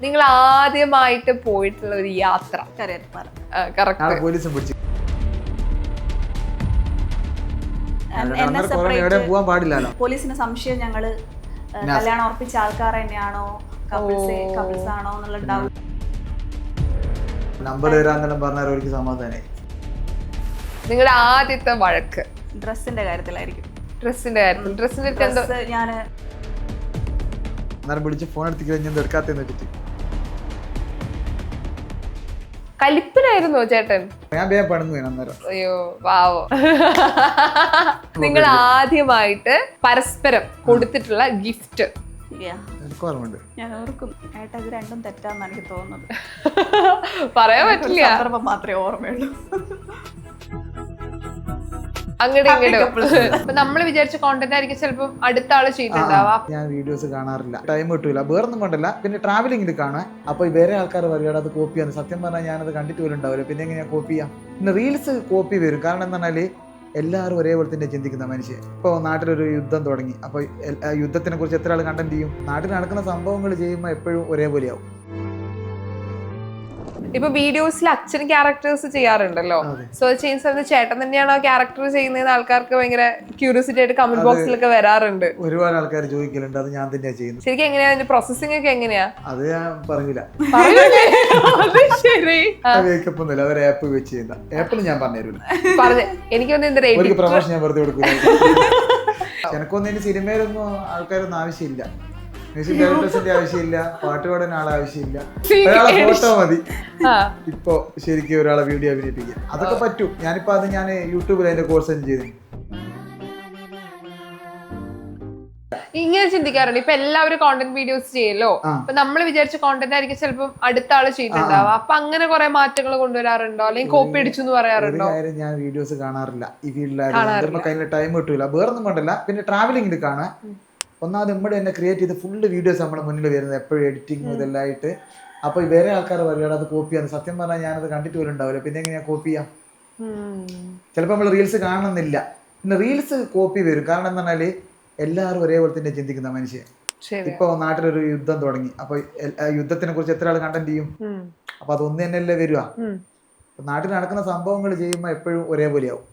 നിങ്ങൾ ആദ്യമായിട്ട് പോയിട്ടുള്ള ഒരു യാത്ര? പോലീസിന് സംശയം ഞങ്ങള് കല്യാണം ഉറപ്പിച്ച ആൾക്കാർ തന്നെയാണോ കപ്പിൾസ് ആണോ എന്നുള്ള ഡൗട്ട്. നമ്പർ തരാന്നെല്ലാം പറഞ്ഞാൽ അവർക്ക് സമാധാനായി. നിങ്ങളുടെ ആദ്യത്തെ വഴക്ക് ഡ്രസ്സിന്റെ കാര്യത്തിലായിരിക്കും. ഡ്രസ്സിന്റെ ഞാൻ വിളിച്ച് ഫോൺ എടുത്തിട്ട് എടുക്കാത്തെന്ന് വെച്ചിട്ട് കലിപ്പിലായിരുന്നോ ചേട്ടൻ? ഞാൻ വേഗം പണിന്നു അന്നേരം. അയ്യോ പാവോ. നിങ്ങൾ ആദ്യമായിട്ട് പരസ്പരം കൊടുത്തിട്ടുള്ള ഗിഫ്റ്റ്? ഞാൻ ഓർക്കും ഏട്ടാ ഇത് രണ്ടും തെറ്റാന്ന് എനിക്ക് തോന്നുന്നത്. പറയാൻ പറ്റില്ല, മാത്രമേ ഓർമ്മയുള്ളൂ. അങ്ങോട്ട് ഇങ്ങോട്ട് നമ്മൾ വിചാരിച്ച കോണ്ടന്റ് ആയിരിക്കും ചിലപ്പോൾ അടുത്ത ആള് ചെയ്തിട്ടുണ്ടാവാ. ഞാൻ വീഡിയോസ് കാണാറില്ല, ടൈം കിട്ടൂല, വേറൊന്നും കൊണ്ടല്ല. പിന്നെ ട്രാവലിംഗിൽ കാണാൻ അപ്പൊ വേറെ ആൾക്കാർ പറയുക അത് കോപ്പി ആണ്. സത്യം പറഞ്ഞാൽ ഞാനത് കണ്ടിട്ട് പോലും ഉണ്ടാവില്ല, പിന്നെ എങ്ങനെയാ കോപ്പി ചെയ്യാം? പിന്നെ റീൽസ് കോപ്പി വരും. കാരണം എന്താ പറഞ്ഞാല് എല്ലാവരും ഒരേപോലെ തന്നെ ചിന്തിക്കുന്ന മനുഷ്യൻ. ഇപ്പോൾ നാട്ടിലൊരു യുദ്ധം തുടങ്ങി, അപ്പോൾ യുദ്ധത്തിനെ കുറിച്ച് എത്ര ആൾ കണ്ടന്റ് ചെയ്യും? നാട്ടിൽ നടക്കുന്ന സംഭവങ്ങൾ ചെയ്യുമ്പോൾ എപ്പോഴും ഒരേപോലെയാവും. ഇപ്പൊ വീഡിയോസിൽ അച്ഛൻ ക്യാരക്ടേഴ്സ് ചെയ്യാറുണ്ടല്ലോ, സോ അത് ചെയ്യുന്ന സമയത്ത് ചേട്ടൻ തന്നെയാണോ ക്യാരക്ടർ ചെയ്യുന്നത്? ആൾക്കാർക്ക് ഭയങ്കര ക്യൂരിയോസിറ്റി ആയിട്ട് കമന്റ് ബോക്സിലൊക്കെ വരാറുണ്ട്. ഒരുപാട് ആൾക്കാർ ചോദിക്കലുണ്ട്, അത് ഞാൻ തന്നെയാ ചെയ്യുന്നത്. ശരിക്കും എങ്ങനെയാ അതിന്റെ പ്രോസസ്സിംഗ് ഒക്കെ എങ്ങനെയാ? അത് ഞാൻ പറഞ്ഞില്ല. ശരി, അവർ ആപ്പ് വെച്ച് ചെയ്യുന്ന ആപ്പിൽ ഞാൻ പറഞ്ഞുതരില്ല. എനിക്ക് പ്രൊമോഷൻ ഞാൻ വെറുതെ കൊടുക്കില്ല. എനക്കൊന്നും ഇനി സിനിമയിലൊന്നും ആൾക്കാരൊന്നും ആവശ്യമില്ല, മ്യൂസിക് ഡയറക്ടേഴ്സിന്റെ ആവശ്യമില്ല, പാട്ട് പാടാൻ ആളെ ആവശ്യമില്ല, ഒരാളെ ഫോട്ടോ മതി. ഇപ്പൊ ശരിക്കും ഒരാളെ വീഡിയോ അഭിനയിപ്പിക്കുക അതൊക്കെ പറ്റും. ഞാനിപ്പോ അത് ഞാൻ യൂട്യൂബിൽ അതിന്റെ കോഴ്സ് ചെയ്തു. ഇങ്ങനെ ചിന്തിക്കാറുണ്ട്, ഇപ്പൊ എല്ലാവരും കോണ്ടന്റ് വീഡിയോസ് ചെയ്യല്ലോ, അപ്പൊ നമ്മൾ വിചാരിച്ച കോണ്ടന്റ് ആയിരിക്കും ചിലപ്പോൾ അടുത്ത ആള് ചെയ്തിട്ടുണ്ടാവുക. അപ്പൊ അങ്ങനെ കുറെ മാറ്റങ്ങൾ കൊണ്ടുവരാറുണ്ടോ, അല്ലെങ്കിൽ കോപ്പി അടിച്ചു എന്ന് പറയാറുണ്ടോ? ഞാൻ വീഡിയോസ് കാണാറില്ല ഈ ഫീൽഡിലായിരുന്നു. കയ്യിൽ ടൈം കിട്ടൂല, വേറൊന്നും കൊണ്ടല്ല. പിന്നെ ട്രാവലിംഗിൽ കാണാൻ ഒന്നാമത് നമ്മുടെ തന്നെ ക്രിയേറ്റ് ചെയ്ത് ഫുള്ള് വീഡിയോസ് നമ്മുടെ മുന്നിൽ വരുന്നത്, എപ്പോഴും എഡിറ്റിംഗ് ഇതെല്ലാം ആയിട്ട്. അപ്പോൾ വേറെ ആൾക്കാർ പറയുക അത് കോപ്പി ആണ്. സത്യം പറഞ്ഞാൽ ഞാനത് കണ്ടിട്ട് പോലും ഉണ്ടാവില്ല, പിന്നെ എങ്ങനെയാ കോപ്പി ചെയ്യാം? ചിലപ്പോൾ നമ്മൾ റീൽസ് കാണുന്നില്ല, പിന്നെ റീൽസ് കോപ്പി വരും. കാരണം എന്താ പറഞ്ഞാല് എല്ലാവരും ഒരേപോലെ തന്നെ ചിന്തിക്കുന്ന മനുഷ്യൻ. ഇപ്പൊ നാട്ടിലൊരു യുദ്ധം തുടങ്ങി, അപ്പൊ യുദ്ധത്തിനെ കുറിച്ച് എത്ര ആൾ കണ്ടന്റ് ചെയ്യും? അപ്പൊ അതൊന്നു തന്നെയല്ലേ വരുക? നാട്ടിൽ നടക്കുന്ന സംഭവങ്ങൾ ചെയ്യുമ്പോൾ എപ്പോഴും ഒരേപോലെയാവും.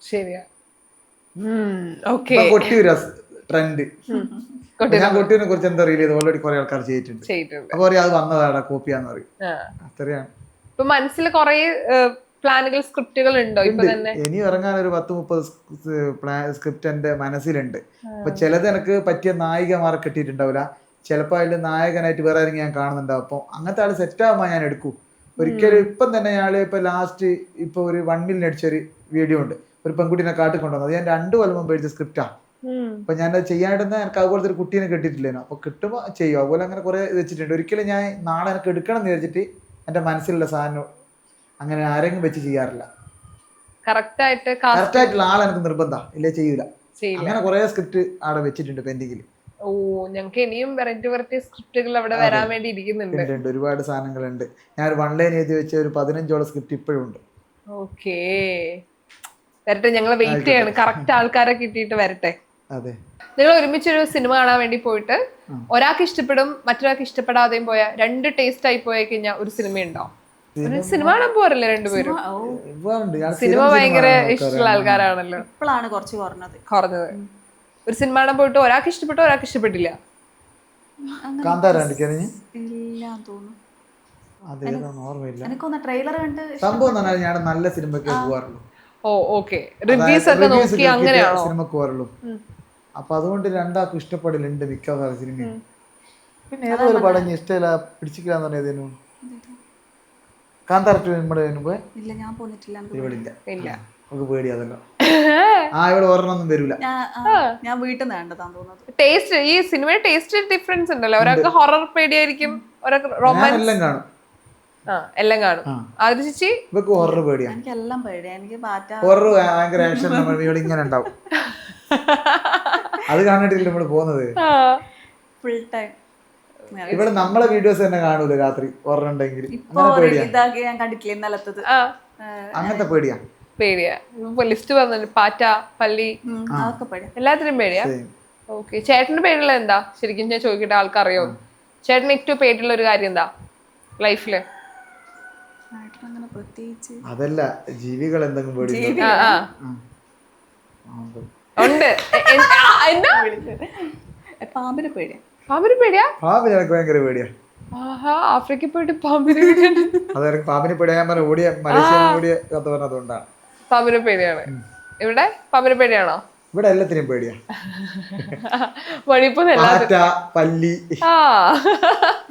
ശരിയാ. കൊട്ടിയൂര ട്രെൻഡ്, ഞാൻ കൊട്ടിയൂരിനെ കുറിച്ച് എന്താ റീൽ ചെയ്ത് ഓൾറെഡി കുറെ ആൾക്കാർ ചെയ്തിട്ടുണ്ട്. അപ്പൊ പറയും അത് വന്നതാടാ കോപ്പിയാന്ന് പറയും. അത്രയാണ്. ഇപ്പൊ മനസ്സിൽ കുറെ പ്ലാനുകൾ, സ്ക്രിപ്റ്റുകൾ ഉണ്ടോ ഇപ്പൊ തന്നെ? ഇനി ഇറങ്ങാൻ ഒരു 10-30 സ്ക്രിപ്റ്റ് എന്റെ മനസ്സിലുണ്ട്. അപ്പൊ ചിലത് എനിക്ക് പറ്റിയ നായികമാരെ കിട്ടിയിട്ടുണ്ടാവില്ല, ചിലപ്പോൾ അതിൽ നായകനായിട്ട് വേറെ ആരെങ്കിലും ഞാൻ കാണുന്നുണ്ടാവും. അപ്പൊ അങ്ങനത്തെ ആള് സെറ്റ് ആകുമ്പോൾ ഞാൻ എടുക്കും. ഒരിക്കലും ഇപ്പം തന്നെ ഞാള് ഇപ്പൊ ലാസ്റ്റ് ഇപ്പൊ ഒരു 1 million അടിച്ചൊരു വീഡിയോ ഉണ്ട്, ഒരു പെൺകുട്ടീനെ കാട്ടിക്കൊണ്ടുവന്നത്. ഞാൻ 2 കൊല്ലം മുമ്പ് എഴുതിയ സ്ക്രിപ്റ്റാ. അപ്പൊ ഞാനത് ചെയ്യാണ്ടിരുന്ന എനിക്ക് അതുപോലത്തെ ഒരു കുട്ടീനെ കിട്ടിയിട്ടില്ലേനോ. അപ്പൊ കിട്ടുമ്പോൾ ചെയ്യും. അതുപോലെ അങ്ങനെ കുറെ വെച്ചിട്ടുണ്ട്. ഒരിക്കലും ഞാൻ നാളെ എനിക്ക് എടുക്കണം എന്ന് വിചാരിച്ചിട്ട് എന്റെ മനസ്സിലുള്ള സാധനം അങ്ങനെ ആരെങ്കിലും വെച്ച് ചെയ്യാറില്ല. കറക്റ്റ് ആയിട്ടുള്ള ആളെ എനിക്ക് നിർബന്ധം ഇല്ലേ, ചെയ്യൂല. അങ്ങനെ കുറെ സ്ക്രിപ്റ്റ് അവിടെ വെച്ചിട്ടുണ്ട് പെൻഡിങ്ങിൽ. ഓ, ഞങ്ങൾക്ക് ഇനിയും വെറൈറ്റി സ്ക്രിപ്റ്റുകൾ അവിടെ വരാൻ വേണ്ടി ഇരിക്കുന്നുണ്ട്. ഒരുപാട് സാധനങ്ങളുണ്ട്. ഞാൻ ഒരു 1 ലൈൻ എഴുതി വെച്ച ഒരു 15ഓളം സ്ക്രിപ്റ്റ് ഇപ്പോഴും ഉണ്ട്. ഓക്കേ, വരട്ടെ, ഞങ്ങൾ വെയിറ്റ് ചെയ്യാണ്. കറക്റ്റ് ആൾക്കാരെ കിട്ടിയിട്ട് വരട്ടെ. അതെ. നിങ്ങൾ ഒരുമിച്ചൊരു സിനിമ കാണാൻ വേണ്ടി പോയിട്ട് ഒരാൾക്ക് ഇഷ്ടപ്പെടും മറ്റൊരാൾക്ക് ഇഷ്ടപ്പെടാതെയും പോയ, 2 ടേസ്റ്റ് ആയി പോയി കഴിഞ്ഞാൽ ഒരു സിനിമ ഉണ്ടാവും. സിനിമ കാണാൻ പോരല്ലേ രണ്ടുപേരും? സിനിമ ഭയങ്കര ഇഷ്ടമുള്ള ആൾക്കാരാണല്ലോ. ഇപ്പോഴാണ് കുറച്ച് കുറഞ്ഞത്. ഒരു സിനിമ കാണാൻ പോയിട്ട് ഒരാൾക്ക് ഇഷ്ടപ്പെട്ടു ഒരാൾക്ക് ഇഷ്ടപ്പെട്ടില്ല. ഞാൻ നല്ല സിനിമയ്ക്ക് പോകാറുള്ളൂ. ഓ, ഓക്കെ. റിവ്യൂസ് ഒക്കെ നോക്കി അങ്ങനെയാണോ സിനിമക്ക് പോകാറുള്ളൂ? അപ്പൊ അതുകൊണ്ട് രണ്ടാൾക്കും ഇഷ്ടപ്പെടലുണ്ട് മിക്ക സിനിമയും. പിന്നെ ഏതോ ഒരു പടം ഇഷ്ടമില്ല പിടിച്ചിട്ടില്ലാന്ന് പറഞ്ഞതേനു കാന്താര 2 നമ്മുടെ നമുക്ക് പേടിയാതല്ലോ. ഇവിടെ ഓർമ്മൊന്നും വരൂല. ഞാൻ വീട്ടിൽ നിന്ന് കണ്ടതാന്ന് തോന്നുന്നത്. ടേസ്റ്റ്, ഈ സിനിമയുടെ ടേസ്റ്റ് ഡിഫറൻസ് ഉണ്ടല്ലോ. ഒരാൾക്ക് ഹൊറർ പേടിയായിരിക്കും, ഒരാൾക്ക് റൊമാൻസ്. എല്ലാം കാണും. എല്ലാം കാണും. അത് ചേച്ചി ഇവക്ക് ഹൊറർ പേടിയാ. എനിക്ക് എല്ലാം പേടിയാ. എനിക്ക് ഹൊറർ ഭയങ്കര ആക്ഷൻ ഇങ്ങനെ ഉണ്ടാവും. അത് കാണാണ്ടില്ല നമ്മള് പോകുന്നത് ഫുൾ ടൈം. ഇവിടെ നമ്മളെ വീഡിയോസ് തന്നെ കാണൂല രാത്രി ഓർമ്മണ്ടെങ്കിൽ. ഞാൻ കണ്ടിട്ടില്ല ഇന്നലത്തത്. അങ്ങനത്തെ പേടിയാ. ലിസ്റ്റ് പറഞ്ഞു, പാറ്റ, പല്ലി, എല്ലാത്തിനും പേടിയാ. ഓക്കെ, ചേട്ടന്റെ പേടിയുള്ള എന്താ ശരിക്കും? ഞാൻ ചോദിക്കട്ടെ, ആൾക്കറിയോ? ചേട്ടന് ഏറ്റവും പേടിയുള്ള ഒരു കാര്യം എന്താ ലൈഫില്? അങ്ങനെ പ്രത്യേകിച്ച് അതല്ല, ജീവികൾ എന്തെങ്കിലും പേടി ആ ആ ഉണ്ട്. എന്നാ പാമ്പിനെ പേടിയാ. പാമ്പിന് പേടിയാ? പാമ്പിന് എനിക്ക് ഭയങ്കര പേടിയാ. ആഹാ, ആഫ്രിക്കയിൽ പോയിട്ട് പാമ്പിന് അതായത് പാമ്പിനെ പേടിയാ. ഞാൻ പറഞ്ഞ ഓടിയ മലേഷ്യ ഓടിയ കഥ പറഞ്ഞ അതുകൊണ്ടാണ്. പാമ്പിന് പേടിയാണ്. ഇവിടെ പാമ്പിന് പേടിയാണോ? ഇവിടെ എല്ലാത്തിനും പേടിയാ. വഴിപ്പോ പല്ലി. ആ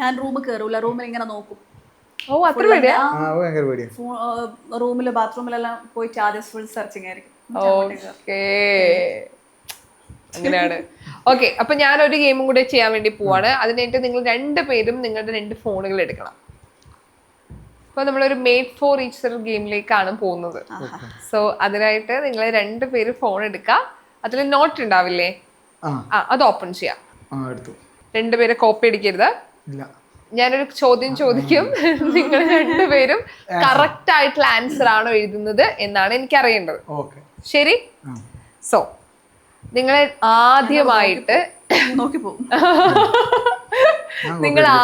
ഞാൻ റൂമിൽ കയറൂല, റൂമിൽ ഇങ്ങനെ നോക്കും. ഓ അത്ര പേടിയാ? ഭയങ്കര പേടിയാ. റൂമില് ബാത്റൂമിലെല്ലാം പോയിട്ട് ആദ്യം ഫുൾ സെർച്ചിങ് ആയിരിക്കും. ഓക്കേ, അങ്ങനെയാണ്. ഓക്കെ, അപ്പൊ ഞാൻ ഒരു ഗെയിമും കൂടെ ചെയ്യാൻ വേണ്ടി പോവാണ്. അതിനായിട്ട് നിങ്ങൾ രണ്ടുപേരും നിങ്ങളുടെ 2 ഫോണുകൾ എടുക്കണം. അപ്പൊ നമ്മളൊരു മേഡ് ഫോർ ഈച്ച് ഗെയിമിലേക്കാണ് പോകുന്നത്. സോ അതിനായിട്ട് നിങ്ങൾ 2 പേര് ഫോൺ എടുക്കുക. അതിൽ നോട്ട് ഉണ്ടാവില്ലേ, അത് ഓപ്പൺ ചെയ്യാം. 2 പേരെ കോപ്പി അടിക്കരുത്. ഞാനൊരു ചോദ്യം ചോദിക്കും, നിങ്ങൾ 2 പേരും കറക്റ്റ് ആയിട്ടുള്ള ആൻസർ ആണോ എഴുതുന്നത് എന്നാണ് എനിക്ക് അറിയേണ്ടത്. ശരി? സോ നിങ്ങൾ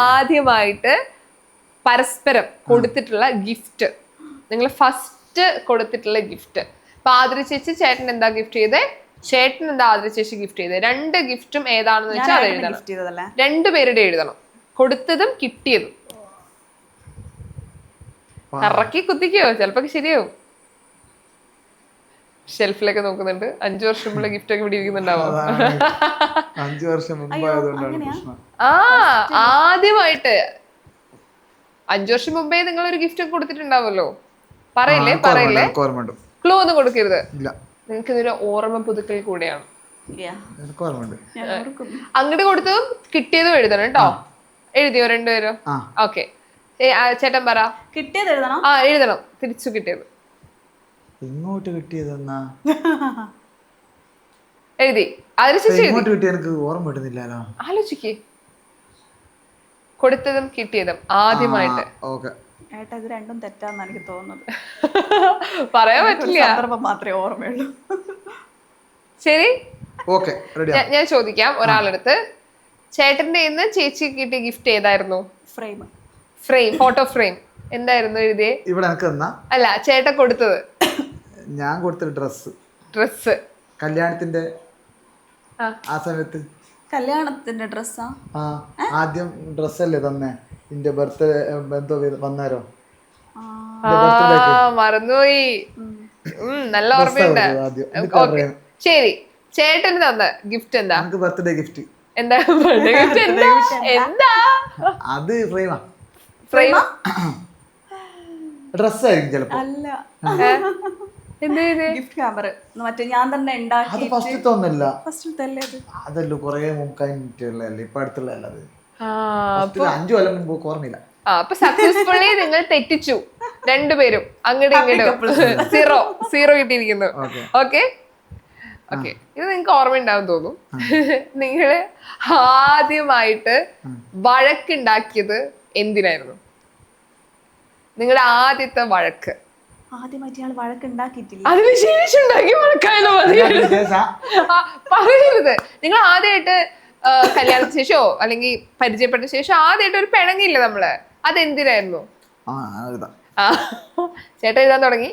ആദ്യമായിട്ട് പരസ്പരം കൊടുത്തിട്ടുള്ള ഗിഫ്റ്റ്, നിങ്ങൾ ഫസ്റ്റ് കൊടുത്തിട്ടുള്ള ഗിഫ്റ്റ്. അപ്പൊ ആതിര ചേച്ചി ചേട്ടൻ എന്താ ഗിഫ്റ്റ് ചെയ്തേ, ചേട്ടൻ എന്താ ആതിര ചേച്ചി ഗിഫ്റ്റ് ചെയ്തേ, 2 ഗിഫ്റ്റും ഏതാണെന്ന് വെച്ചാൽ അത് എഴുതണം. 2 പേരുടെ എഴുതണം, കൊടുത്തതും കിട്ടിയതും. കറക്കി കുത്തിക്കോ, ചിലപ്പോ ശരിയാവും. ഷെൽഫിലൊക്കെ നോക്കുന്നുണ്ട്. 5 വർഷം മുമ്പുള്ള ഗിഫ്റ്റ് ഒക്കെ ഇവിടെ ഇരിക്കുന്നുണ്ടാവും. 5 വർഷം മുമ്പായതുകൊണ്ടാണ് പ്രശ്നം. ആ ആദ്യമായിട്ട് 5 വർഷം മുമ്പേ നിങ്ങൾ ഒരു ഗിഫ്റ്റ് ഒക്കെ കൊടുത്തിട്ടുണ്ടാവുമല്ലോ. പറയില്ലേ? ക്ലൂ ഒന്നും കൊടുക്കരുത്. നിങ്ങൾക്ക് ഇതൊരു ഓർമ്മ പുതുക്കൽ കൂടെയാണ്. അങ്ങോട്ട് കൊടുത്തതും കിട്ടിയതും എഴുതണം കേട്ടോ. എഴുതിയോ 2 പേരും? ഓക്കെ, ചേട്ടൻ പറ. കിട്ടിയത് എഴുതണം. ആ എഴുതണം, തിരിച്ചു കിട്ടിയത്. ഇങ്ങോട്ട് കിട്ടിയതെന്നാ എഴുതി. എനിക്ക് ഓർമ്മ കിട്ടുന്നില്ലല്ലോ. ആലോചിക്കേ. കൊടുത്തതും കിട്ടിയതും ആദ്യമായിട്ട്. ഏട്ടാ, ഇത് രണ്ടും തെറ്റാന്ന് എനിക്ക് തോന്നുന്നത്. പറയാൻ പറ്റില്ല, സന്ദർഭം മാത്രമേ ഓർമ്മയുള്ളൂ. ശരി, ഞാൻ ചോദിക്കാം ഒരാളെടുത്ത്. ചേട്ടന്റെ ഇന്ന് ചേച്ചി കിട്ടിയ ഗിഫ്റ്റ് ഏതായിരുന്നു? ഫ്രെയിം. Photo frame. എന്തായിരുന്നു എഴുതിയേ? ഇവിടെ അല്ല, ചേട്ടൻ കൊടുത്തത്. ഞാൻ കൊടുത്ത ഡ്രസ് കല്യാണത്തിന്റെ ആ സമയത്ത്. കല്യാണത്തിന്റെ ഡ്രസ്സാ? ആദ്യം ഡ്രസ്സല്ലേ തന്നെ. എന്റെ ബർത്ത്ഡേ എന്തോ വന്നാരോ, മറന്നുപോയി. നല്ല ഓർമ്മയുണ്ട്. ശരി, ചേട്ടന് തന്ന ഗിഫ്റ്റ് എന്താ? Birthday gift. എന്താ ബർത്ത്ഡേ ഗിഫ്റ്റ്? എന്താ അത്? ഫ്രെയിമാ? ഫ്രെയിമാ? ഡ്രസ്സായിരിക്കും ചിലപ്പോ. അല്ല, ഗിഫ്റ്റ് ഹാമ്പർ. മറ്റേ ഞാൻ തന്നെ ഉണ്ടാക്കി. അതല്ലോ കൊറേ മുമ്പ് കഴിഞ്ഞിട്ടുള്ളതല്ലേ, ഇപ്പൊ അടുത്തുള്ളതല്ല. അത് 5 കൊല്ലം മുമ്പ് ഓർമ്മയില്ല. അപ്പൊ സക്സസ്ഫുള്ളി നിങ്ങൾ തെറ്റിച്ചു 2 പേരും. അങ്ങോട്ടും ഇങ്ങോട്ടും 0 കിട്ടിയിരിക്കുന്നു. ഓക്കെ ഓക്കെ, ഇത് നിങ്ങൾക്ക് ഓർമ്മയുണ്ടാവും തോന്നും. നിങ്ങള് ആദ്യമായിട്ട് വഴക്കുണ്ടാക്കിയത് എന്തിനായിരുന്നു? നിങ്ങളുടെ ആദ്യത്തെ വഴക്ക്. ആദ്യമായിട്ട് ഞങ്ങൾ വഴക്കുണ്ടാക്കിയിട്ടില്ല, അതിനുശേഷം ഉണ്ടാക്കിയ വഴക്കായാലും മതി. പറയരുത്. നിങ്ങൾ ആദ്യമായിട്ട് കല്യാണത്തിന് ശേഷമോ അല്ലെങ്കിൽ പരിചയപ്പെട്ട ശേഷം ആദ്യമായിട്ട് ഒരു പിണങ്ങിയില്ല നമ്മള്, അതെന്തിനായിരുന്നു? ചേട്ടൻ എഴുതാൻ തുടങ്ങി.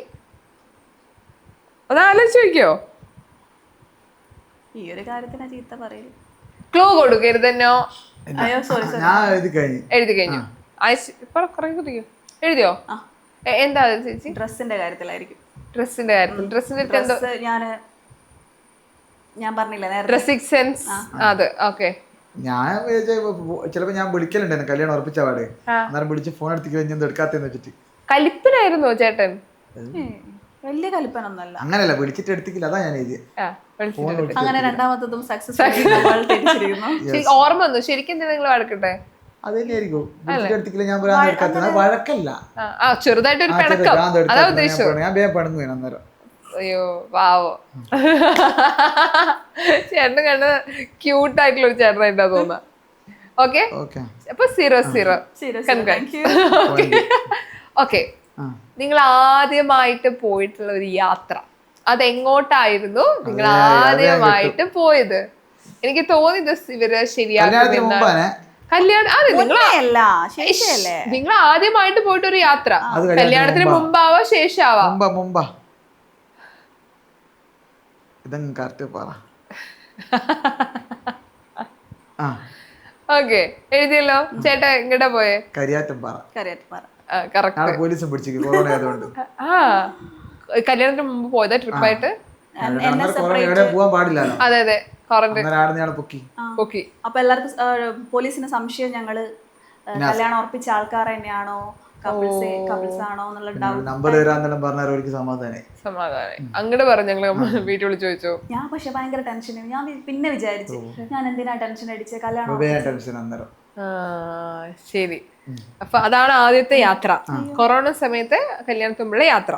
ഒന്ന് ആലോചിച്ച് നോക്കിയോ? ഈ ഒരു കാര്യത്തിനാ ചീത്ത പറയല്. ക്ലൂ കൊടുക്കരുതെന്നോ. എഴുതി കഴിഞ്ഞു. എഴുതിയോ? എന്താ ചേച്ചി? ഡ്രസ്സിന്റെ കാര്യത്തിലായിരിക്കും. ഡ്രസ്സിന്റെ കാര്യത്തിൽ. ഡ്രസ്സിന്റെ ഞാൻ പറഞ്ഞില്ല ഡ്രസ്സിംഗ് സെൻസ്. അത് ഓക്കെ. ഞാൻ ചിലപ്പോ ഞാൻ വിളിക്കലുണ്ടായിരുന്നു കല്യാണം ഉറപ്പിച്ച പാട്. അന്നേരം വിളിച്ച് ഫോൺ എടുത്തിട്ട് കഴിഞ്ഞാൽ എടുക്കാത്തെന്ന് വെച്ചിട്ട്. കലിപ്പനായിരുന്നോ ചേട്ടൻ? വലിയ കലിപ്പനൊന്നല്ല. അങ്ങനെയല്ല, വിളിച്ചിട്ട് എടുത്തില്ല, അതാ ഞാൻ എഴുതിയത്. അങ്ങനെ രണ്ടാമത്തതും സക്സസ്. ഓർമ്മ വന്നു. ശരിക്കും നിങ്ങൾ വഴക്കട്ടെ? അതെന്നെയായിരിക്കും. ഞാൻ വഴക്കല്ല, ചെറുതായിട്ടൊരു പിണക്കം. അതാ ഉദ്ദേശിച്ചത്. ഞാൻ വേഗം പണങ്ങും അന്നേരം. അയ്യോ പാവോ, ചേട്ടൻ കണ്ട ക്യൂട്ടായിട്ടുള്ള ഒരു ചേട്ടനായിട്ടാ തോന്നുക. ഓക്കെ, അപ്പൊ 0-0. ഓക്കെ, നിങ്ങൾ ആദ്യമായിട്ട് പോയിട്ടുള്ള ഒരു യാത്ര, അതെങ്ങോട്ടായിരുന്നു നിങ്ങൾ ആദ്യമായിട്ട് പോയത്? എനിക്ക് തോന്നിയത് ഇവര് ശരിയാക്കും. കല്യാണം അതെ നിങ്ങൾ അല്ല ശരിയല്ലേ? നിങ്ങൾ ആദ്യമായിട്ട് പോയിട്ട് ഒരു യാത്ര അത് കല്യാണത്തിന് മുമ്പാവാ ശേഷാവാ? മുമ്പാ ഇതങ്ങ് കറക്റ്റ് പറ. ആ ഓക്കെ എഴുതിയല്ലോ. ചേട്ടാ എങ്ങടാ പോയെ? കരിയാറ്റംപാറ. കരയറ്റുപാറ. കറക്റ്റ്. പോലീസും പിടിച്ചു കൊറോണ ആയതുകൊണ്ട്. ആ കല്യാണത്തിന് മുമ്പ് പോയതാ ട്രിപ്പായിട്ട്? എവിടെ പോവാൻ പാടില്ലല്ലോ. അതെ അതെ ക്വാറന്റൈൻ ആടുന്നയാളെ പൊക്കി. ഓക്കെ. അപ്പൊ എല്ലാവർക്കും പോലീസിന് സംശയം ഞങ്ങള് കല്യാണം ഉറപ്പിച്ച ആൾക്കാർ തന്നെയാണോ കപ്പിൾസ് ആണോ എന്നുള്ള ഡൗട്ട്. നമ്പർ തരാന്നെല്ലാം പറഞ്ഞാൽ അവർക്ക് സമാധാനായി. അങ്ങോട്ട് പറഞ്ഞു. ഞങ്ങള് വീട്ടിൽ വിളിച്ചു ചോദിച്ചു. ഞാൻ പക്ഷെ ഭയങ്കര ടെൻഷൻ. ഞാൻ പിന്നെ വിചാരിച്ചു ഞാൻ എന്തിനാ ടെൻഷൻ അടിച്ച് കല്യാണം. ടെൻഷൻ അന്നേരം. ശരി. അപ്പൊ അതാണ് ആദ്യത്തെ യാത്ര, കൊറോണ സമയത്ത് കല്യാണത്തുമ്പോഴുള്ള യാത്ര.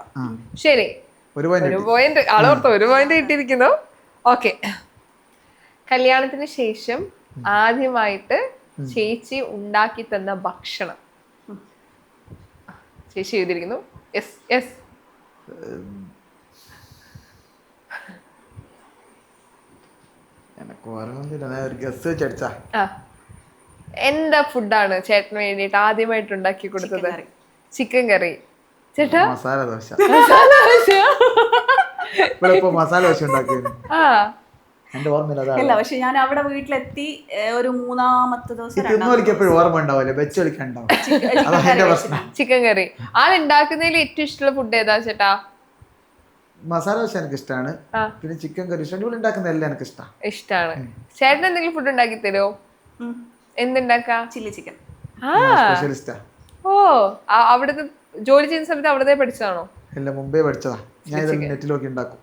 ശരി, ഒരു പോയിന്റ് ആളോർത്ത് ഒരു പോയിന്റ് കിട്ടിയിരിക്കുന്നു. ഓക്കെ. കല്യാണത്തിന് ശേഷം ആദ്യമായിട്ട് ചേച്ചി ഉണ്ടാക്കി തന്ന ഭക്ഷണം. ചേച്ചി എഴുതിയിരിക്കുന്നു. Yes yes. എന്താ ഫുഡാണ് ചേട്ടന് വേണ്ടിട്ട് ആദ്യമായിട്ട് ഉണ്ടാക്കി കൊടുത്തത്? ചിക്കൻ കറി. ചേട്ടാ മസാല ദോശ. മസാല ദോശ ഉണ്ടാക്കിയത് എന്റെ ഓർമ്മയില്ല. അല്ല പക്ഷെ ഞാൻ അവിടെ വീട്ടിലെത്തി ഒരു മൂന്നാമത്തെ ദിവസം എപ്പോഴും ഓർമ്മ ഉണ്ടാവില്ല, വെച്ചൊളിക്കണ്ടാവും. ചിക്കൻ കറി. ആളുണ്ടാക്കുന്നതിൽ ഏറ്റവും ഇഷ്ടമുള്ള ഫുഡ് ഏതാ ചേട്ടാ? മസാല ദോശ എനിക്ക് ഇഷ്ടമാണ്. പിന്നെ ചിക്കൻ കറി ഇഷ്ടം. ഉണ്ടാക്കുന്ന എല്ലാം എനിക്ക് ഇഷ്ടമാണ്. ചേട്ടൻ എന്തെങ്കിലും ഫുഡ് ഉണ്ടാക്കി തരുമോ? എന്തുണ്ടാക്കാ? Chilli chicken. സ്പെഷ്യലിസ്റ്റാ. ഓ അവിടുന്ന് ജോലി ചെയ്യുന്ന സമയത്ത് അവിടുത്തെ പഠിച്ചതാണോ? ഇല്ല, മുമ്പേ പഠിച്ചതാ. ഞാൻ നെറ്റിൽ നോക്കി ഉണ്ടാക്കും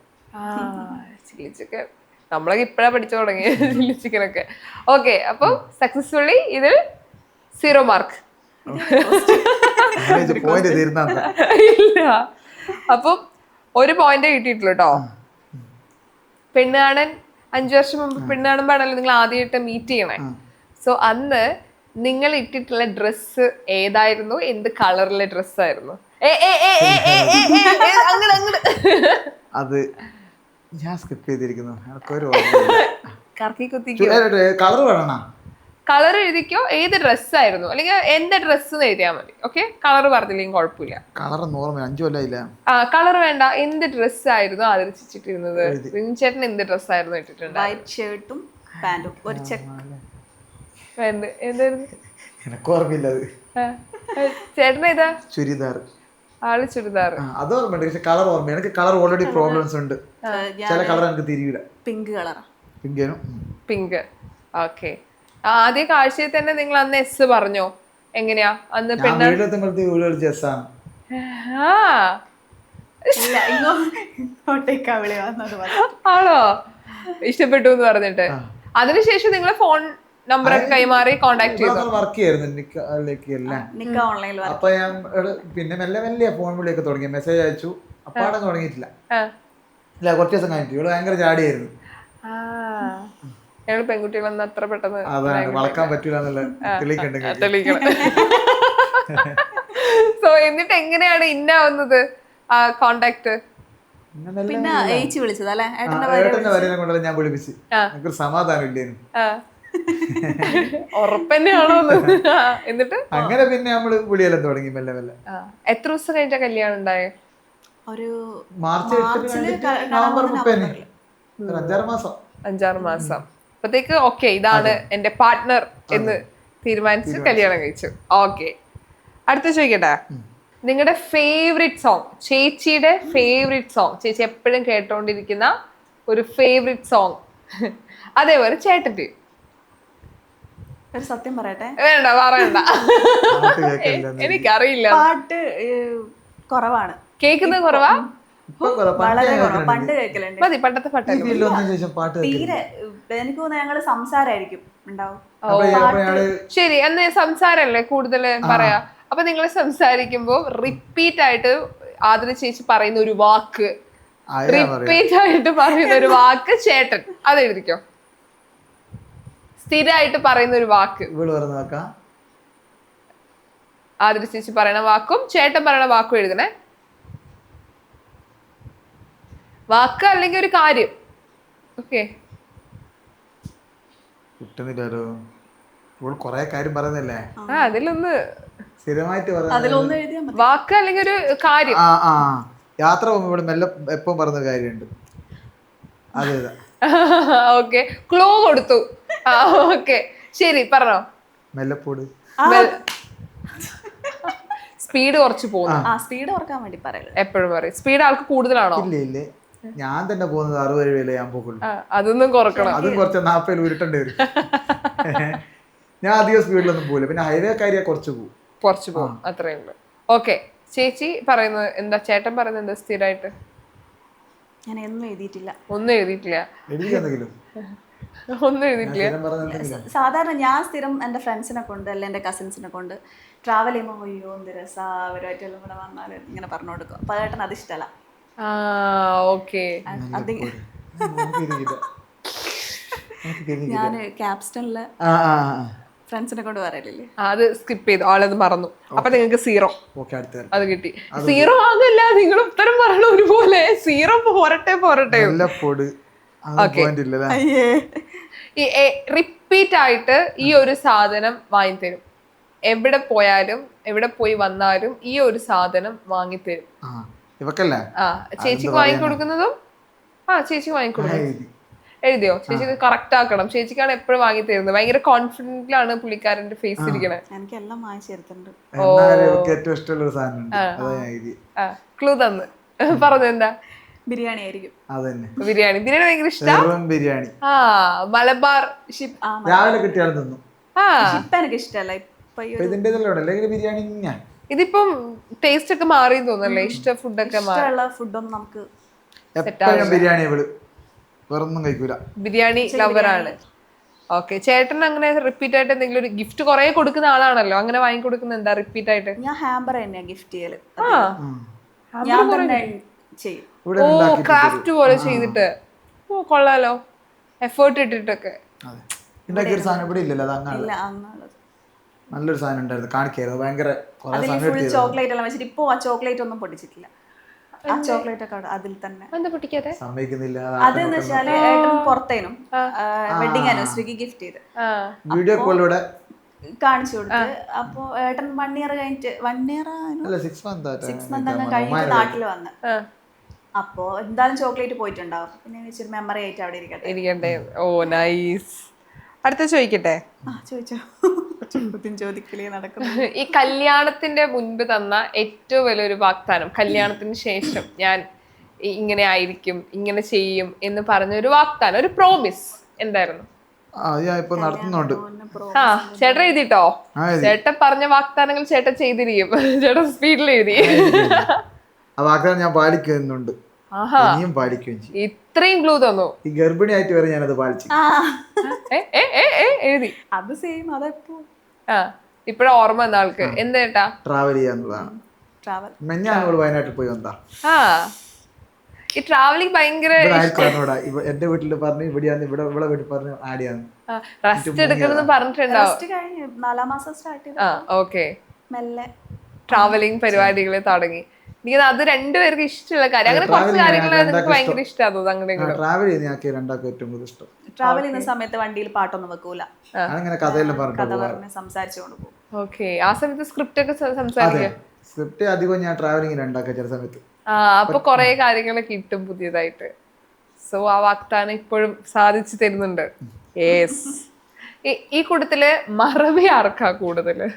ചില്ലി ചിക്കൻ. നമ്മളൊക്കെ ഇപ്പഴാ പഠിച്ചു തുടങ്ങി ചില്ലി ചിക്കൻ ഒക്കെ. ഓക്കെ, അപ്പൊ സക്സസ്ഫുള്ളി ഇതിൽ 0 മാർക്ക്. ഇല്ല, അപ്പം 1 പോയിന്റ് കിട്ടിയിട്ടുള്ളൂ കേട്ടോ. പെണ്ണാണൻ 5 വർഷം മുമ്പ് പെണ്ണാണുമ്പോഴാണല്ലോ നിങ്ങൾ ആദ്യമായിട്ട് മീറ്റ് ചെയ്യണേ. സോ അന്ന് നിങ്ങൾ ഇട്ടിട്ടുള്ള ഡ്രസ്സ് ഏതായിരുന്നു? എന്ത് കളറിലെ ഡ്രസ്സായിരുന്നു? അത് ഞാൻ സ്കിപ്പ് ചെയ്തിരിക്കുന്നു. കളർ എഴുതിക്കോ. ഏത് ഡ്രസ്സായിരുന്നു അല്ലെങ്കിൽ എന്താ ഡ്രസ്സ് എഴുതിയാൽ മതി. ഓക്കെ, കളർ പറഞ്ഞില്ലെങ്കിൽ കുഴപ്പമില്ല. കളർ വേണ്ട. എന്ത് ഡ്രസ്സായിരുന്നു ആദരിച്ചിട്ടിരുന്നത്? ചേട്ടൻ എന്ത് ഡ്രസ്സായിരുന്നു ഇട്ടിട്ടുണ്ട്? വൈറ്റ് ഷർട്ടും പാന്റും ഒരു ചെക്ക്. എന്തായിരുന്നു? ചേട്ടൻ ഏതാ? ചുരിദാർ. ആള് ചുരിദാർ. അത് ഓർമ്മയുണ്ട്, പക്ഷെ കളർ ഓർമ്മ. എനിക്ക് കളർ ഓൾറെഡി പ്രോബ്ലംസ് ഉണ്ട്. ചില കളർ എനിക്ക് തിരിയില്ല. Pink colour. പിങ്ക്. ഓക്കെ. ആദ്യ കാഴ്ചയിൽ തന്നെ നിങ്ങൾ അന്ന് എസ് പറഞ്ഞോ? എങ്ങനെയാ അന്ന് ആണോ ഇഷ്ടപ്പെട്ടു എന്ന് പറഞ്ഞിട്ട്? അതിനുശേഷം നിങ്ങളെ ഫോൺ നമ്പറൊക്കെ കൈമാറി കോണ്ടാക്ട് ചെയ്തു? വർക്ക് ചെയ്യായിരുന്നു. അപ്പൊ ഞാൻ പിന്നെ മെല്ലെ മെല്ലെ ഫോൺ വിളിയൊക്കെ തുടങ്ങി. മെസ്സേജ് അയച്ചു. അപ്പാടെ തുടങ്ങിയിട്ടില്ല. ഇല്ല, കുറച്ച് ദിവസം കഴിഞ്ഞിട്ട്. ഇവള് ഭയങ്കര ജാടിയായിരുന്നു. ഞങ്ങൾ പെൺകുട്ടികളൊന്നും അത്ര പെട്ടെന്ന് വളക്കാൻ പറ്റൂല തെളിയിക്കണം. സോ എന്നിട്ട് എങ്ങനെയാണ് ഇന്നാവുന്നത് ആ കോണ്ടാക്ട്? പിന്നെ വിളിച്ചത് അല്ലെ? ഞാൻ വിളിപ്പിച്ച്. എനിക്ക് സമാധാനം ഇല്ലേനും. ഉറപ്പന്നെയാണോ? എന്നിട്ട് അങ്ങനെ പിന്നെ നമ്മള് വിളിയെല്ലാം തുടങ്ങി മെല്ലെ മെല്ലെ. എത്ര ദിവസം കഴിഞ്ഞ കല്യാണം ഉണ്ടായേ? ഒരു മാർച്ച് 9 5-6 മാസം. അപ്പത്തേക്ക് ഓക്കെ ഇതാണ് എന്റെ പാർട്ട്ണർ എന്ന് തീരുമാനിച്ച് കല്യാണം കഴിച്ചു. ഓക്കെ, അടുത്ത ചോദിക്കട്ടെ. നിങ്ങളുടെ ഫേവറേറ്റ് സോങ്, ചേച്ചിയുടെ ഫേവറേറ്റ് സോങ്, ചേച്ചി എപ്പോഴും കേട്ടോണ്ടിരിക്കുന്ന ഒരു ഫേവറേറ്റ് സോങ്, അതേപോലെ ചേട്ടന്റെ. ഒരു സത്യം പറയട്ടെ? വേണ്ട, പറയണ്ട. എനിക്കറിയില്ല. പാട്ട് കുറവാണ്, കേൾക്കുന്നത് കുറവാ. വളരെ കുറവ്. പണ്ട് കേൾക്കലുണ്ട്. മതി, പണ്ടത്തെ പാട്ട്. തീരെ എനിക്ക് തോന്നുന്നു ഞങ്ങള് സംസാരായിരിക്കും ഉണ്ടാവും. ശരി, അന്ന് സംസാരല്ലേ കൂടുതൽ പറയാ. അപ്പൊ നിങ്ങൾ സംസാരിക്കുമ്പോ റിപ്പീറ്റ് ആയിട്ട് ആദ്യം ചേച്ചി പറയുന്ന ഒരു വാക്ക്, റിപ്പീറ്റ് ആയിട്ട് പറയുന്ന ഒരു വാക്ക് ചേട്ടൻ, അത് എഴുതിക്കോ. സ്ഥിരമായിട്ട് പറയുന്ന ഒരു വാക്ക്. ആദ്യം ചേച്ചി പറയുന്ന വാക്കും ചേട്ടൻ പറയുന്ന വാക്കും എഴുതണേ. വാക്ക് അല്ലെങ്കിൽ ഒരു കാര്യം. ഓക്കെ, ഇപ്പോൾ കൊറേ കാര്യം പറയുന്നല്ലേ, അതിലൊന്ന് സ്ഥിരമായിട്ട് പറയുന്നത്. അതിലൊന്നും എഴുതിയാൽ മതി. വാക്ക് അല്ലെങ്കിൽ ഒരു കാര്യം. ആ യാത്ര പോകുമ്പോൾ ഇവിടെ മെല്ലെ എപ്പം പറയുന്ന കാര്യമുണ്ട്. അതെ അതെ. ഓക്കെ, ക്ലൂ കൊടുത്തു. ഓക്കെ ശരി, പറഞ്ഞോ. മെല്ലപ്പോട്. സ്പീഡ് കുറച്ച് പോകുന്നു. സ്പീഡ് ഓർക്കാൻ വേണ്ടി പറയല്. എപ്പോഴും പറയും സ്പീഡ് ആൾക്ക് കൂടുതലാണോ? ഇല്ലേ ഞാൻ തന്നെ പോകുന്നത് 60 രൂപയിലേ ഞാൻ പോകുള്ളൂ. അതൊന്നും കുറക്കണം. അതും കുറച്ച് 40 ഉരുട്ടേണ്ടി വരും. ഞാൻ അധികം സ്പീഡിലൊന്നും പോകില്ല. പിന്നെ ഹൈവേ കാര്യ കുറച്ച് പോകും, അത്രേ ഉള്ളൂ. ഓക്കെ, ചേച്ചി പറയുന്നത് എന്താ, ചേട്ടൻ പറയുന്നത് എന്താ സ്ഥിരമായിട്ട്? ഞാൻ ഒന്നും എഴുതിയിട്ടില്ല. ഒന്നും എഴുതിയിട്ടില്ല. ഒന്നും എഴുതിയിട്ടില്ല. സാധാരണ ഞാൻ സ്ഥിരം എൻ്റെ ഫ്രണ്ട്സിനെ കൊണ്ട് അല്ല എൻ്റെ കസിൻസിനെ കൊണ്ട് ട്രാവൽ ചെയ്യുമ്പോൾ അയ്യോ എന്ത് രസാ അവരുമായിട്ടെല്ലാം കൂടെ വന്നാൽ ഇങ്ങനെ പറഞ്ഞു കൊടുക്കും. അപ്പോൾ ഏട്ടൻ അത് ഇഷ്ടമല്ല. ഓക്കെ, ഞാൻ ക്യാപ്സ്റ്റണില് ഫ്രണ്ട്സിനെ കൊണ്ട് പറയലില്ലേ, അത് സ്കിപ്പ് ചെയ്തു, ആളത് മറന്നു. അപ്പൊ നിങ്ങൾക്ക് 0 അത് കിട്ടി. 0 ആകല്ല, നിങ്ങൾ ഉത്തരം പറയണ ഒരുപോലെ. 0 പോരട്ടെ. റിപ്പീറ്റ് ആയിട്ട് ഈ ഒരു സാധനം വാങ്ങിത്തരും. എവിടെ പോയാലും എവിടെ പോയി വന്നാലും ഈ ഒരു സാധനം വാങ്ങിത്തരും. ചേച്ചിക്ക് വാങ്ങിക്കൊടുക്കുന്നതും ചേച്ചിക്ക് വാങ്ങിക്കൊടുക്കും. എഴുതിയോ? ചേച്ചിക്ക് കറക്റ്റ് ആക്കണം. ചേച്ചിക്കാണ് എപ്പോഴും വാങ്ങി തരുന്നത്. ഭയങ്കര കോൺഫിഡന്റിലാണ് പുള്ളിക്കാരന്റെ ഫേസ് ഇരിക്കണേ. എനിക്കെല്ലാം വാങ്ങിച്ചിരുന്നുണ്ട്. ക്ലൂ തന്ന് പറഞ്ഞു. എന്താ? ബിരിയാണി ആയിരിക്കും. ബിരിയാണി ഭയങ്കര ഇഷ്ടം. മലബാർ എനിക്ക് ഇഷ്ടമല്ല. ഇതിപ്പം ടേസ്റ്റ് ഒക്കെ മാറി തോന്നല്ലേ? ഇഷ്ട ഫുഡൊക്കെ ഫുഡൊന്നും നമുക്ക് ബിരിയാണി ലവറാണ്. ഓക്കെ, ചേട്ടൻ അങ്ങനെ റിപ്പീറ്റ് ആയിട്ട് എന്തെങ്കിലും ഒരു ഗിഫ്റ്റ് കുറെ കൊടുക്കുന്ന ആളാണല്ലോ, അങ്ങനെ വാങ്ങിക്കൊടുക്കുന്ന എന്താ റിപ്പീറ്റ് ആയിട്ട്? ഞാൻ ഹാമ്പർ തന്നെയാ ഗിഫ്റ്റ് ചെയ്യല്. ക്രാഫ്റ്റ് പോലെ ചെയ്തിട്ട്. കൊള്ളാലോ, എഫേർട്ട് ഇട്ടിട്ടൊക്കെ. നല്ലൊരു സാധനം ഉണ്ടായിരുന്നു, കാണിക്കായിരുന്നു. ഭയങ്കര ചോക്ലേറ്റ് എല്ലാം വെച്ചിട്ട് ഇപ്പൊ ആ ചോക്ലേറ്റ് ഒന്നും പൊടിച്ചിട്ടില്ല. ആ ചോക്ലേറ്റ് ഒക്കെ അതിൽ തന്നെ സമ്മതിക്കുന്നില്ല. അതെന്ന് വെച്ചാല് ഏട്ടൻ പുറത്തേനും വെഡിങ് ആനിവേഴ്സറിക്ക് ഗിഫ്റ്റ് ചെയ്ത് വീഡിയോ കോളിലൂടെ കാണിച്ചു കൊടുത്ത്. അപ്പൊ ഏട്ടൻ 1 ഇയർ കഴിഞ്ഞിട്ട് 6 മന്ത് കഴിഞ്ഞിട്ട് നാട്ടില് വന്ന്. അപ്പൊ എന്തായാലും ചോക്ലേറ്റ് പോയിട്ടുണ്ടാവും. പിന്നെ വെച്ചൊരു മെമ്മറി ആയിട്ട് അവിടെ ഇരിക്കട്ടെ. ഓ നൈസ്. അടുത്ത ചോദിക്കട്ടെ? ചോദിച്ചോ. ഈ കല്യാണത്തിന്റെ മുൻപ് തന്ന ഏറ്റവും വലിയൊരു വാഗ്ദാനം, കല്യാണത്തിന് ശേഷം ഞാൻ ഇങ്ങനെ ആയിരിക്കും, ഇങ്ങനെ ചെയ്യും എന്ന് പറഞ്ഞൊരു വാഗ്ദാനം, ഒരു പ്രോമിസ് എന്തായിരുന്നു? ചേട്ടൻ എഴുതിട്ടോ? ചേട്ടൻ പറഞ്ഞ വാഗ്ദാനങ്ങൾ ചേട്ടൻ ചെയ്തിരിക്കും. ചേട്ടൻ സ്പീഡിൽ എഴുതി. ഞാൻ പാലിക്കുന്നുണ്ട്, ഇത്രയും ക്ലൂ തന്നു. ഈ ഗർഭിണിയായിട്ട് വരെ ഞാനത് പാലിച്ചു. എഴുതി. അത് സെയിം. അതെപ്പോ ഇപ്പഴാ ഓർമ്മ വന്ന ആൾക്ക്. എന്തേട്ടാ? ട്രാവൽ ചെയ്യാന്നുള്ളതാണ്. വയനാട്ടിൽ പോയി വന്നാ. ഈ ട്രാവലിംഗ് ഭയങ്കര എന്റെ വീട്ടില് പറഞ്ഞു, ഇവിടെയാണ്, ഇവിടെ വീട്ടിൽ പറഞ്ഞു ആടിയാണ്. റെസ്റ്റ് എടുക്കണമെന്ന് പറഞ്ഞിട്ടുണ്ടാവും. 4 മാസം സ്റ്റാർട്ട് ചെയ്തു. ഓക്കെ, ട്രാവലിംഗ് പരിപാടികൾ തുടങ്ങി. എനിക്ക് അത് രണ്ടുപേർക്ക് ഇഷ്ടമുള്ള കാര്യം. അങ്ങനെ കുറച്ച് കാര്യങ്ങൾ നിങ്ങൾക്ക് ഭയങ്കര ഇഷ്ടമാണ്. അങ്ങനെ ട്രാവൽ ചെയ്യുന്ന ഏറ്റവും കൂടുതൽ ഇഷ്ടം. ട്രാവൽ ചെയ്യുന്ന സമയത്ത് വണ്ടിയിൽ പാട്ടൊന്നും വെക്കൂല, കഥ പറഞ്ഞ് സംസാരിച്ചുകൊണ്ട് പോകും. ഓക്കെ, ആ സമയത്ത് സ്ക്രിപ്റ്റ് ഒക്കെ സംസാരിക്കുക. സ്ക്രിപ്റ്റ് അധികം ഞാൻ ട്രാവലിംഗിൽ ഉണ്ടാക്കുക ചില സമയത്ത്. അപ്പൊ കൊറേ കാര്യങ്ങൾ കിട്ടും പുതിയതായിട്ട്. സോ ആ വാഗ്ദാനം ഇപ്പോഴും സാധിച്ചു തരുന്നുണ്ട്. യെസ്. ഈ കൂട്ടത്തില് മറവി ആർക്കാ കൂടുതല്?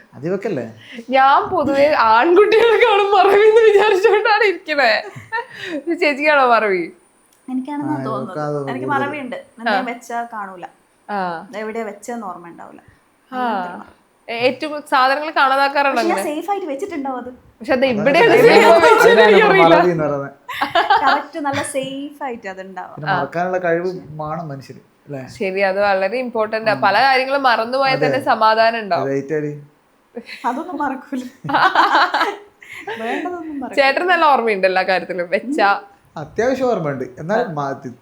ഞാൻ പൊതുവെ ആൺകുട്ടികളെക്കാളും മറവി എന്ന് വിചാരിച്ചോണ്ടാണ് ഇരിക്കണേ. ചേച്ചിക്കാണോ മറവി? എനിക്കാണെന്നാ തോന്നുന്നത്. എനിക്ക് മറവിയുണ്ട്. വെച്ചാ കാണൂല, എവിടെയാ വെച്ചെന്ന് ഓർമ്മ ഉണ്ടാവില്ല. ഏറ്റവും സാധനങ്ങൾ കാണാതാക്കാറുണ്ടോ? സേഫ് ആയിട്ട് വെച്ചിട്ടുണ്ടാവും അത്. പക്ഷെ അത് എവിടെയാണ് നല്ല സേഫ് ആയിട്ട് അതുണ്ടാവും. ശരി, അത് വളരെ ഇമ്പോർട്ടന്റ്. പല കാര്യങ്ങളും മറന്നുപോയാൽ തന്നെ സമാധാനം ഉണ്ടാവും. അതൊന്നും മറക്കൂല. ചേട്ടൻ നല്ല ഓർമ്മയുണ്ട് എല്ലാ കാര്യത്തിലും. വെച്ചാ അത്യാവശ്യം ഓർമ്മയുണ്ട്, എന്നാൽ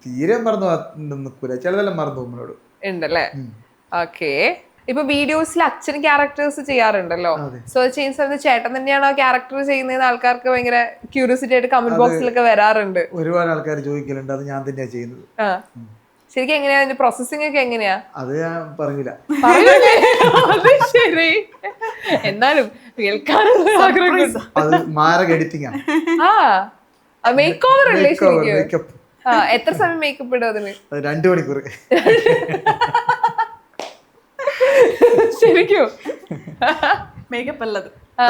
തീരെ മറന്നു നിൽക്കൂല, ചിലതെല്ലാം മറന്നു പോകുമ്പോഴോട് ഉണ്ടല്ലേ. ഓക്കെ, ഇപ്പൊ വീഡിയോസിൽ അച്ഛൻ ക്യാരക്ടേഴ്സ് ചെയ്യാറുണ്ടല്ലോ. സോ ചെയ്യുന്ന സമയത്ത് ചേട്ടൻ തന്നെയാണോ ക്യാരക്ടർ ചെയ്യുന്നതെന്ന് ആൾക്കാർക്ക് ഭയങ്കര ക്യൂരിയോസിറ്റി ആയിട്ട് കമന്റ് ബോക്സിലൊക്കെ വരാറുണ്ട്. ഒരുപാട് ആൾക്കാർ ചോദിക്കലുണ്ട്. അത് ഞാൻ തന്നെയാ ചെയ്യുന്നത്. ശരിക്കും എങ്ങനെയാ അതിന്റെ പ്രോസസ്സിംഗ് ഒക്കെ എങ്ങനെയാ? അത് ഞാൻ പറഞ്ഞില്ല. പറയൂലേ? അത് ശരി. എന്നാലും കേൾക്കാനുള്ള ആഗ്രഹം കൊണ്ട്. അത് മാരക എഡിറ്റിംഗ് ആണ്. മേക്ക് ഓവർ അല്ലേ ശരിക്കും? മേക്കപ്പ്. എത്ര സമയം മേക്കപ്പ് ഇടും അതിന്? 2 മണിക്കൂർ. ശരിക്കും മേക്കപ്പ് അല്ലത്.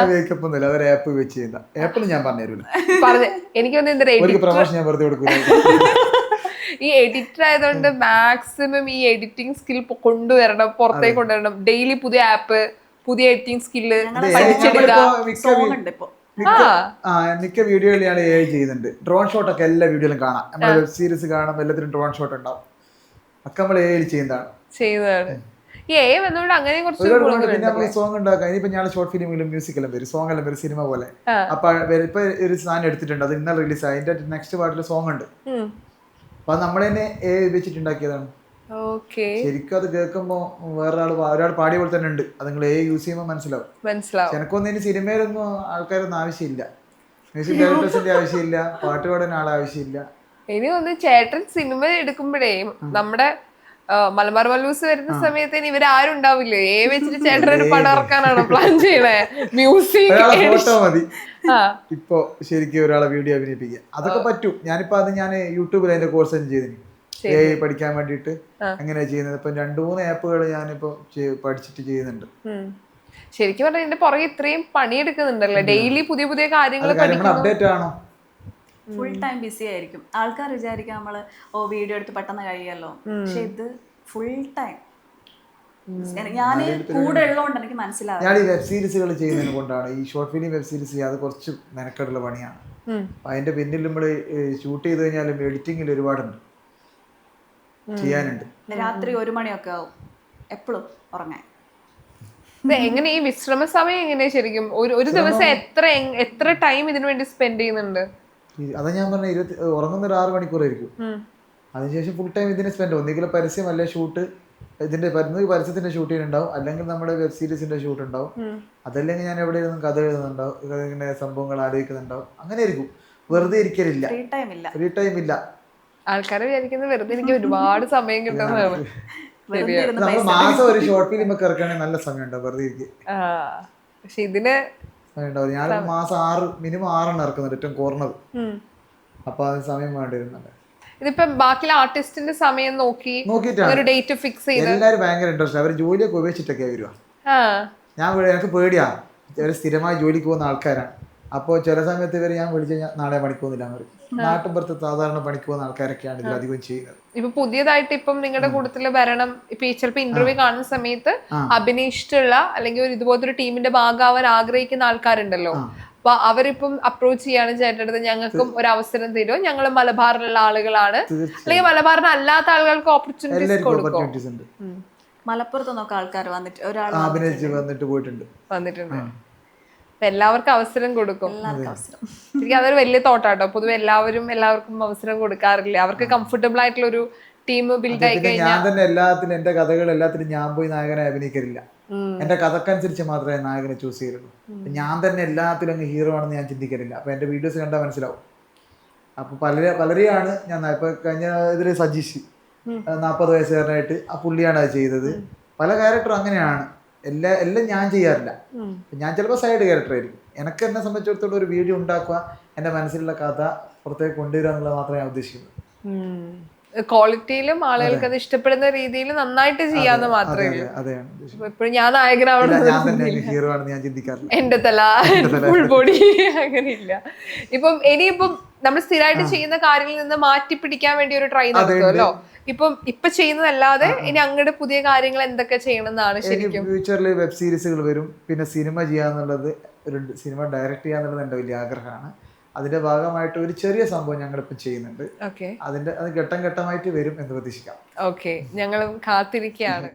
മേക്കപ്പ് ഒന്നുമില്ല, അവർ ആപ്പ് വെച്ച് ചെയ്യുന്ന ആപ്പിൽ ഞാൻ പറഞ്ഞുതരൂല. പറഞ്ഞ എനിക്ക് പ്രൊമോഷൻ ഞാൻ വെറുതെ കൊടുക്കൂല. ഈ എഡിറ്റർ ആയതുകൊണ്ട് മാക്സിമം ഈ എഡിറ്റിംഗ് സ്കിൽ കൊണ്ടുവരണം, പുറത്തേക്ക് കൊണ്ടുവരണം. ഡെയിലി പുതിയ ആപ്പ്, പുതിയ എഡിറ്റിംഗ് സ്കില്ല് പഠിച്ചെടുക്കുക. മിക്ക വീഡിയോയിൽ ഞാൻ AI ചെയ്യുന്നുണ്ട്. ഡ്രോൺ ഷോട്ട് ഒക്കെ എല്ലാ വീഡിയോയിലും കാണാം. നമ്മുടെ വെബ് സീരീസ് കാണാം, എല്ലാത്തിനും ഡ്രോൺ ഷോട്ട് ഉണ്ടാവും. ഒക്കെ നമ്മൾ AI ചെയ്യുന്നതാണ്. ഈ AI വന്നോണ്ട് അങ്ങനെ കുറച്ച് പിന്നെ നമ്മൾ സോങ് ഉണ്ടാക്കാം. ഇനിയിപ്പോ ഞാൻ ഷോർട്ട് ഫിലിമിലും മ്യൂസിക്കെല്ലാം വരും, സോങ് എല്ലാം വരും, സിനിമ പോലെ. അപ്പൊ ഇപ്പൊ ഒരു സാധനം എടുത്തിട്ടുണ്ട്, അത് ഇന്നലെ റിലീസ് ആയി. അതിന്റെ നെക്സ്റ്റ് പാർട്ടിൽ സോങ് ഉണ്ട്. അപ്പൊ നമ്മൾ തന്നെ AI വെച്ചിട്ടുണ്ടാക്കിയതാണ്. ശരിക്കും അത് കേൾക്കുമ്പോ ഒരാൾ പാടിയ പോലെ തന്നെ ഉണ്ട്. അത് നിങ്ങൾ AI യൂസ് ചെയ്യുമ്പോൾ മനസ്സിലാവും. എനക്കൊന്നും ഇനി സിനിമയിലൊന്നും ആൾക്കാരൊന്നും ആവശ്യമില്ല, മ്യൂസിക് ഡയറക്ടേഴ്സിന്റെ ആവശ്യമില്ല, പാട്ട് പാടാൻ ആവശ്യമില്ല. ഇനി ഒന്ന് ചേട്ടൻ സിനിമ എടുക്കുമ്പോഴേ നമ്മുടെ മലബാർ മല്ലൂസ് വരുന്ന സമയത്ത് ഇവരാരും ഉണ്ടാവില്ലേ? വെച്ചിട്ട് ചേട്ടൻ ഒരു പടം ഇറക്കാനാണോ പ്ലാൻ ചെയ്യണേ? മ്യൂസിക് ഫോട്ടോ മതി ഇപ്പൊ ശരിക്കും ഒരാളെ വീഡിയോ അഭിനയിപ്പിക്കുക. അതൊക്കെ പറ്റും. ഞാനിപ്പോ ഞാൻ യൂട്യൂബിൽ അതിന്റെ കോഴ്സ് ചെയ്തിന് AI പഠിക്കാൻ വേണ്ടിട്ട്. എങ്ങനെയാ ചെയ്യുന്നത്? ഇപ്പൊ 2-3 ആപ്പുകൾ ഞാനിപ്പോ പഠിച്ചിട്ട് ചെയ്യുന്നുണ്ട്. ശരിക്കും പറഞ്ഞാൽ ഇതിന്റെ പുറകെ ഇത്രയും പണിയെടുക്കുന്നുണ്ടല്ലേ? ഡെയിലി പുതിയ പുതിയ കാര്യങ്ങൾ അപ്ഡേറ്റ് ആണോ? ഫുൾ ടൈം ബിസി ആയിരിക്കും. ആൾക്കാർ വിചാരിക്കാം നമ്മള് വീഡിയോ എടുത്ത് പെട്ടെന്ന് കഴിയല്ലോ, പക്ഷെ ഇത് ഫുൾ ടൈം. ഞാൻ കൂടെ ഉള്ളതുകൊണ്ട് എനിക്ക് മനസ്സിലാവും. ഞാൻ ഈ വെബ് സീരീസുകൾ ചെയ്യുന്നതിനെ കൊണ്ടാണ്, ഈ ഷോർട്ട് ഫിലിം വെബ് സീരീസ് അത് കുറച്ച് മെനക്കെടുള്ള പണിയാണ്. അതിന്റെ പിന്നിൽ നമ്മൾ ഷൂട്ട് ചെയ്ത് കഴിഞ്ഞാലും എഡിറ്റിംഗിൽ ഒരുപാടുണ്ട്, ചെയ്യാനുണ്ട്. രാത്രി 1 മണിയൊക്കെ ആവും എപ്പോഴും ഉറങ്ങാൻ. എങ്ങനെ ഈ വിശ്രമ സമയം എങ്ങനെയാ ശരിക്കും? ഒരു ദിവസം എത്ര ടൈം ഇതിനു വേണ്ടി സ്പെൻഡ് ചെയ്യുന്നുണ്ട്? അതാ ഞാൻ പറഞ്ഞ, ഉറങ്ങുന്ന ഒരു 6 മണിക്കൂറായിരിക്കും. അതിനുശേഷം ഫുൾ ടൈം ഇതിന് സ്പെൻഡ്. ഒന്നുകിൽ പരസ്യം, അല്ലെ ഷൂട്ട്. ഇതിന്റെ പരസ്യത്തിന്റെ ഷൂട്ട് ചെയ്യുന്നുണ്ടാവും, അല്ലെങ്കിൽ നമ്മുടെ വെബ് സീരീസിന്റെ ഷൂട്ട് ഉണ്ടാവും, അതല്ലെങ്കിൽ ഞാൻ എവിടെ ഇരുന്നും കഥ എഴുതുന്നുണ്ടാവും, ഇങ്ങനെ സംഭവങ്ങൾ ആലോചിക്കുന്നുണ്ടാവും. അങ്ങനെ ആയിരിക്കും. വെറുതെ ഇരിക്കലില്ല, ഫ്രീ ടൈം ഇല്ല. ആൾക്കാരെ വിചാരിക്കുന്നത് വെറുതെ എനിക്ക് ഒരുപാട് സമയം കിട്ടുന്നതാണ്. നമ്മൾ മാസം ഒരു ഷോർട്ട് ഫിലിം ഒക്കെ ഇറക്കുകയാണെങ്കിൽ നല്ല സമയം ഉണ്ടാവും വെറുതെ ഇരിക്കും. പക്ഷെ ഇതിന് ഞാൻ മാസം മിനിമം 6 ഇറക്കുന്നുണ്ട്, ഏറ്റവും കുറഞ്ഞത്. അപ്പൊ അതിന് സമയം വേണ്ടി വരുന്നുണ്ട്. ഇതിപ്പോ ബാക്കിയുള്ള ആർട്ടിസ്റ്റിന്റെ സമയം നോക്കിയിട്ടാണ് ഡേറ്റ് ഫിക്സ് ചെയ്ത്. എല്ലാവരും ഭയങ്കര ഇൻട്രസ്റ്റ്. അവർ ജോലിയൊക്കെ ഉപേക്ഷിച്ചിട്ടൊക്കെ വരുവാ. എനിക്ക് പേടിയാ, സ്ഥിരമായി ജോലിക്ക് പോകുന്ന ആൾക്കാരാണ്. അപ്പോൾ ചില സമയത്ത് ഇവർ ഞാൻ വിളിച്ചു കഴിഞ്ഞാൽ നാളെ പണിക്കൊന്നില്ല എന്ന് പറയും. നാട്ടിൻപുറത്ത് സാധാരണ പണിക്ക് പോകുന്ന ആൾക്കാരൊക്കെയാണ് ഇതിൽ അധികം ചെയ്യുന്നത്. ഇപ്പൊ പുതിയതായിട്ട് ഇപ്പം നിങ്ങളുടെ കൂട്ടത്തില് വരണം, ഇപ്പൊ ചിലപ്പോ ഇന്റർവ്യൂ കാണുന്ന സമയത്ത് അഭിനയിച്ചിട്ടുള്ള അല്ലെങ്കിൽ ഇതുപോലത്തെ ഒരു ടീമിന്റെ ഭാഗമാവാൻ ആഗ്രഹിക്കുന്ന ആൾക്കാരുണ്ടല്ലോ. അപ്പൊ അവരിപ്പം അപ്രോച്ച് ചെയ്യാണ് ചേട്ടടുത്ത്, ഞങ്ങൾക്കും ഒരു അവസരം തരുമോ? ഞങ്ങൾ മലബാറിലുള്ള ആളുകളാണ്, അല്ലെങ്കിൽ മലബാറിന് അല്ലാത്ത ആളുകൾക്ക് ഓപ്പർച്യൂണിറ്റീസ് കൊടുക്കും. മലപ്പുറത്ത് നോക്കാം ആൾക്കാർ വന്നിട്ട് പോയിട്ടുണ്ട്. അപ്പൊ എല്ലാവർക്കും അവസരം കൊടുക്കും. ശരിക്കും അതൊരു വലിയ തോട്ടാട്ടോ. പൊതുവെ എല്ലാവർക്കും അവസരം കൊടുക്കാറില്ല. അവർക്ക് കംഫർട്ടബിൾ ആയിട്ടുള്ള ഒരു ടീം ബിൽഡ് ആയി കഴിഞ്ഞാൽ. ഞാൻ തന്നെ എല്ലാത്തിനും, എന്റെ കഥകൾ എല്ലാത്തിനും ഞാൻ പോയി നായകനെ അഭിനയിക്കലില്ല. എന്റെ കഥക്കനുസരിച്ച് മാത്രമേ നായകനെ ചൂസ് ചെയ്യുള്ളൂ. ഞാൻ തന്നെ എല്ലാത്തിലും അങ്ങ് ഹീറോ ആണെന്ന് ഞാൻ ചിന്തിക്കലില്ല. അപ്പൊ എന്റെ വീഡിയോസ് കണ്ടാൽ മനസ്സിലാവും. അപ്പൊ പലരെയാണ് ഞാൻ ഇപ്പൊ കഴിഞ്ഞ ഇതില് സജീഷ് 40 വയസ്സുകാരനായിട്ട് ആ പുള്ളിയാണ് അത് ചെയ്തത്. പല ക്യാരക്ടറും അങ്ങനെയാണ്. എല്ലാം ഞാൻ ചെയ്യാറില്ല. ഞാൻ ചിലപ്പോൾ സൈഡ് ക്യാരക്ടർ ആയിരിക്കും. എനിക്ക് എന്നെ സംബന്ധിച്ചിടത്തോളം ഒരു വീഡിയോ ഉണ്ടാക്കുക, എന്റെ മനസ്സിലുള്ള കഥ പുറത്തേക്ക് കൊണ്ടുവരിക എന്നുള്ളത് മാത്രമേ ഞാൻ ഉദ്ദേശിക്കുള്ളൂ. ക്വാളിറ്റിയിലും ആളുകൾക്ക് അത് ഇഷ്ടപ്പെടുന്ന രീതിയിൽ നന്നായിട്ട് ചെയ്യാന്ന് മാത്രമേ ഉള്ളൂ. ഇപ്പോഴും ഞാൻ നായകനാവണം, എന്റെ തല ഫുൾ ബോഡി അങ്ങനെയില്ല. ഇനിയിപ്പം നമ്മൾ സ്ഥിരമായിട്ട് ചെയ്യുന്ന കാര്യങ്ങളിൽ നിന്ന് മാറ്റി പിടിക്കാൻ വേണ്ടി ഒരു ട്രൈ നടത്തുമല്ലോ. ഇപ്പൊ ചെയ്യുന്നതല്ലാതെ ഇനി അങ്ങോട്ട് പുതിയ കാര്യങ്ങൾ എന്തൊക്കെ ചെയ്യണമെന്നാണ് ശരിക്കും? ഫ്യൂച്ചറിൽ വെബ് സീരീസുകൾ വരും, പിന്നെ സിനിമ ചെയ്യാന്നുള്ളത്, സിനിമ ഡയറക്റ്റ് ചെയ്യാന്നുള്ളത് എന്റെ വലിയ ആഗ്രഹമാണ്. അതിന്റെ ഭാഗമായിട്ട് ഒരു ചെറിയ സംഭവം ഞങ്ങളിപ്പോൾ ചെയ്യുന്നുണ്ട്. അത് ഘട്ടം ഘട്ടമായിട്ട് വരും എന്ന് പ്രതീക്ഷിക്കാം. ഞങ്ങളും കാത്തിരിക്കുകയാണ്.